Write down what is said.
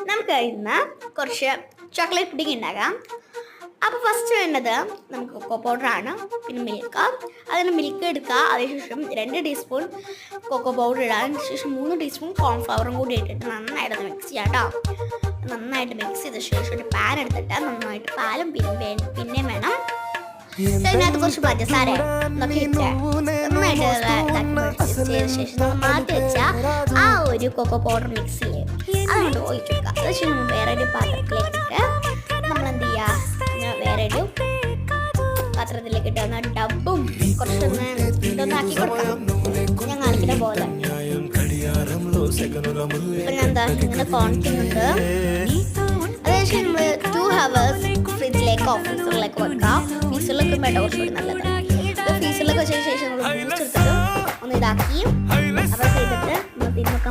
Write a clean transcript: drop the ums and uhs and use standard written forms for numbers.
നമുക്ക് ഇന്ന് കുറച്ച് ചോക്ലേറ്റ് പുഡിംഗ് ഉണ്ടാക്കാം. അപ്പോൾ ഫസ്റ്റ് വേണ്ടത് നമുക്ക് കൊക്കോ പൗഡറാണ്, പിന്നെ മിൽക്ക്. അതിന് മിൽക്ക് എടുക്കുക, അതിനുശേഷം 2 ടീസ്പൂൺ കൊക്കോ പൗഡർ ഇടുക, അതിനുശേഷം 3 ടീസ്പൂൺ കോൺഫ്ലവറും കൂടി ഇട്ടിട്ട് നന്നായിട്ട് മിക്സ് ചെയ്യാം കേട്ടോ. നന്നായിട്ട് മിക്സ് ചെയ്ത ശേഷം ഒരു പാൻ എടുത്തിട്ട് നന്നായിട്ട് പാലും പിന്നെ വേണം അതിനകത്ത് കുറച്ച് പഞ്ചസാര ഒക്കെ ഇട്ട് നന്നായിട്ട് മിക്സ് ചെയ്ത ശേഷം നമ്മൾ മാറ്റി വെച്ച ആ ഒരു കൊക്കോ പൗഡർ മിക്സ് ചെയ്യും അതുകൊണ്ട് ഒഴിച്ചെടുക്കുക. അതുശേഷം വേറൊരു പാത്രത്തിലേക്കിട്ട് നമ്മൾ എന്ത് ചെയ്യുക, വേറൊരു പാത്രത്തിലേക്ക് ഇട്ട് ഡബ്ബും കുറച്ചൊന്ന് ഇതൊന്ന് ആക്കി കൊടുക്കണം. ഞാൻ കാണിക്കുന്ന പോലെ ഇപ്പം ഞാൻ എന്താ ഇങ്ങനെ കാണിക്കുന്നുണ്ട്. അതിനുശേഷം നമ്മൾ 2 hours ഫ്രിഡ്ജിലേക്കോ ഫ്രീസറിലേക്ക് വെക്കാം. ഫ്രീസറിലേക്ക് വേണ്ട കുറച്ചുകൂടി നല്ലത്. ഫ്രീസറിലേക്ക് വെച്ചതിന് ശേഷം നമ്മൾ ബൂസ്റ്റ് എടുത്തിട്ട് ഒന്ന് ഇതാക്കി അവർ ചെയ്തിട്ട് നമ്മൾ തിന്നൊക്കെ